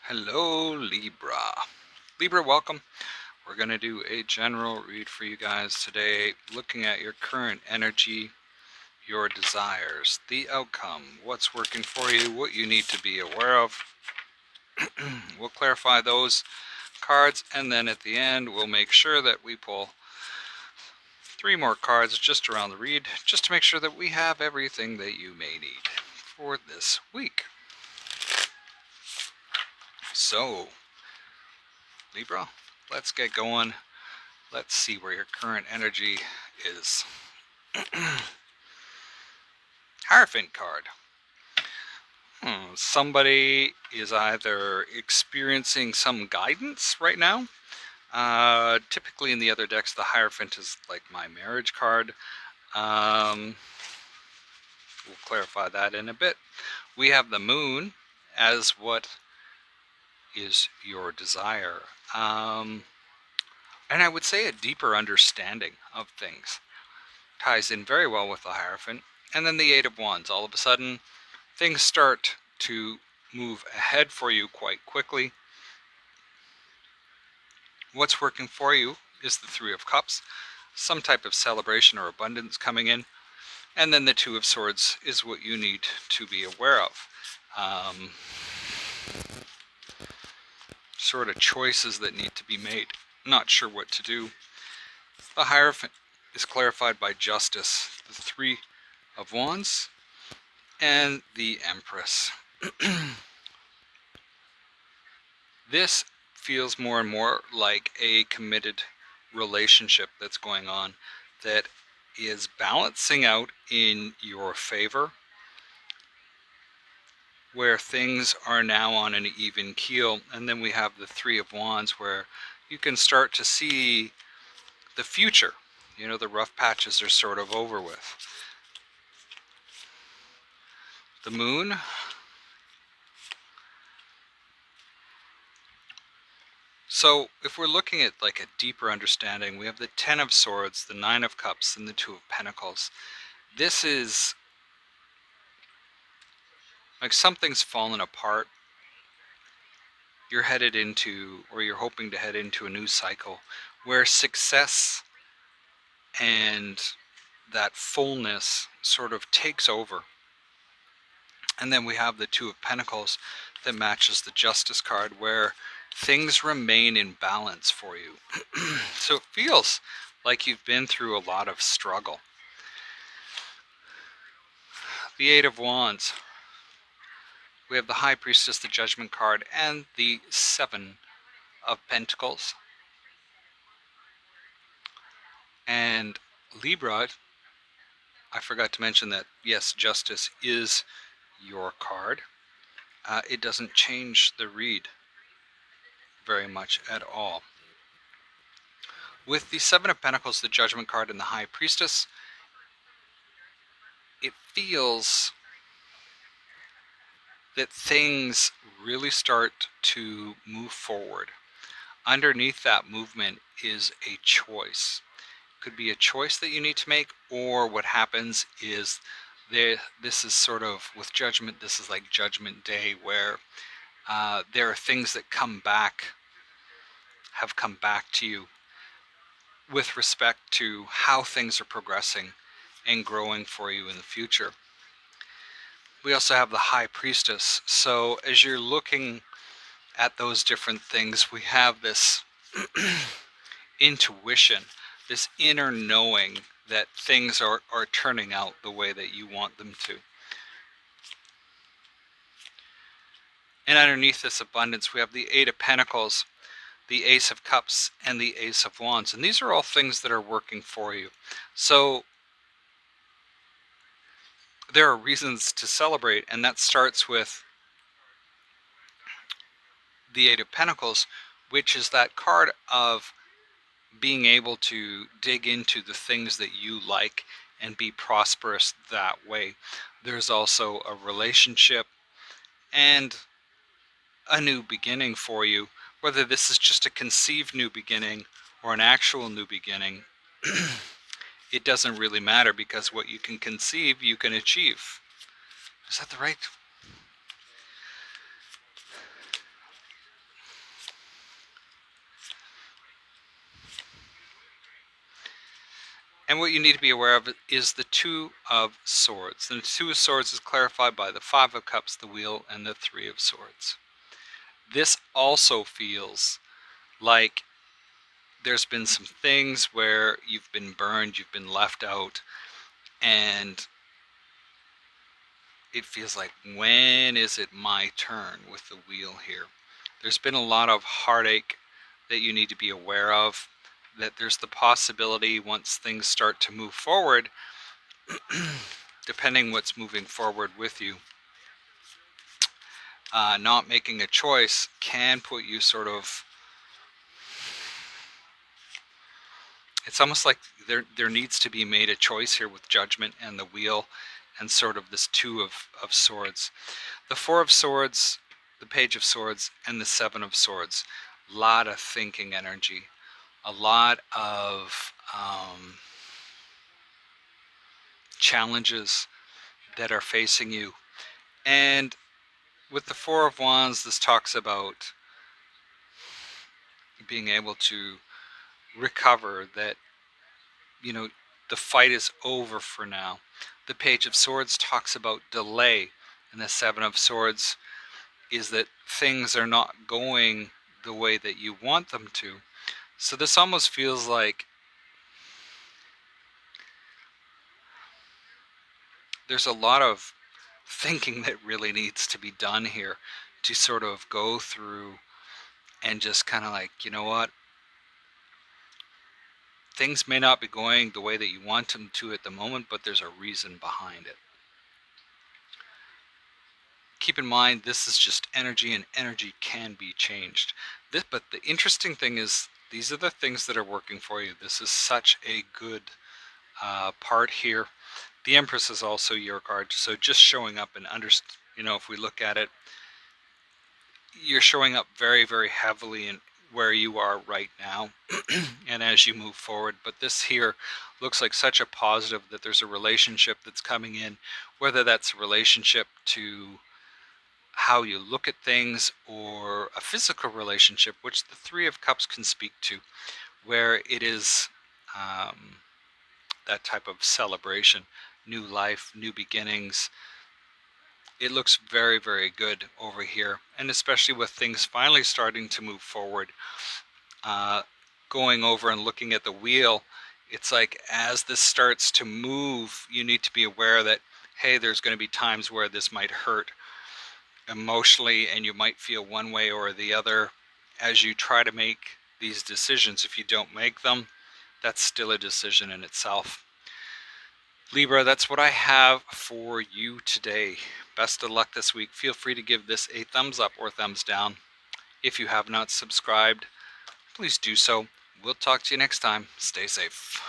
Hello, Libra. Libra, welcome. We're going to do a general read for you guys today, looking at your current energy, your desires, the outcome, what's working for you, what you need to be aware of. We'll clarify those cards, and then at the end, we'll make sure that we pull 3 more cards just around the read, just to make sure that we have everything that you may need for this week. So, Libra, let's get going. Let's see where your current energy is. Hierophant card. Somebody is either experiencing some guidance right now. Typically in the other decks, the Hierophant is like my marriage card. We'll clarify that in a bit. We have the Moon as what is your desire. And I would say a deeper understanding of things. Ties in very well with the Hierophant. And then the Eight of Wands. All of a sudden, things start to move ahead for you quite quickly. What's working for you is the Three of Cups. Some type of celebration or abundance coming in. And then the Two of Swords is what you need to be aware of. Sort of choices that need to be made. Not sure what to do. The Hierophant is clarified by Justice, the Three of Wands, and the Empress. This feels more and more like a committed relationship that's going on that is balancing out in your favor, where things are now on an even keel. And then we have the Three of Wands, where you can start to see the future. You know, the rough patches are sort of over with. The Moon. So if we're looking at like a deeper understanding, we have the Ten of Swords, the Nine of Cups, and the Two of Pentacles. This is like something's fallen apart. You're headed into, or you're hoping to head into, a new cycle where success and that fullness sort of takes over. And then we have the Two of Pentacles that matches the Justice card, where things remain in balance for you. So it feels like you've been through a lot of struggle. The Eight of Wands. We have the High Priestess, the Judgment card, and the Seven of Pentacles. And Libra, I forgot to mention that, yes, Justice is your card. It doesn't change the read very much at all. With the Seven of Pentacles, the Judgment card, and the High Priestess, it feels that things really start to move forward. Underneath that movement is a choice. Could be a choice that you need to make, or what happens is this is sort of, with Judgment, this is like Judgment Day, where there are things that have come back to you with respect to how things are progressing and growing for you in the future. We also have the High Priestess. So as you're looking at those different things, we have this intuition, this inner knowing that things are turning out the way that you want them to. And underneath this abundance, we have the Eight of Pentacles, the Ace of Cups, and the Ace of Wands. And these are all things that are working for you. So there are reasons to celebrate, and that starts with the Eight of Pentacles, which is that card of being able to dig into the things that you like and be prosperous that way. There's also a relationship and a new beginning for you, whether this is just a conceived new beginning or an actual new beginning. It doesn't really matter, because what you can conceive, you can achieve. Is that the right? And what you need to be aware of is the Two of Swords. And the Two of Swords is clarified by the Five of Cups, the Wheel, and the Three of Swords. This also feels like there's been some things where you've been burned, you've been left out, and it feels like, when is it my turn with the wheel here? There's been a lot of heartache that you need to be aware of, that there's the possibility once things start to move forward, depending what's moving forward with you, not making a choice can put you sort of, it's almost like there needs to be made a choice here with Judgment and the Wheel and sort of this Two of Swords. The Four of Swords, the Page of Swords, and the Seven of Swords. A lot of thinking energy. A lot of challenges that are facing you. And with the Four of Wands, this talks about being able to recover, that, you know, the fight is over for now. The Page of Swords talks about delay, and the Seven of Swords is that things are not going the way that you want them to. So this almost feels like there's a lot of thinking that really needs to be done here to sort of go through and just kind of like, you know what, things may not be going the way that you want them to at the moment, but there's a reason behind it. Keep in mind, this is just energy, and energy can be changed. But the interesting thing is, these are the things that are working for you. This is such a good part here. The Empress is also your card, so just showing up and if we look at it, you're showing up very, very heavily in where you are right now and as you move forward. But this here looks like such a positive, that there's a relationship that's coming in, whether that's a relationship to how you look at things, or a physical relationship, which the Three of Cups can speak to, where it is that type of celebration, new life, new beginnings. It looks very, very good over here, and especially with things finally starting to move forward, going over and looking at the wheel, it's like, as this starts to move, you need to be aware that, hey, there's going to be times where this might hurt emotionally, and you might feel one way or the other as you try to make these decisions. If you don't make them, that's still a decision in itself. Libra, that's what I have for you today. Best of luck this week. Feel free to give this a thumbs up or thumbs down. If you have not subscribed, please do so. We'll talk to you next time. Stay safe.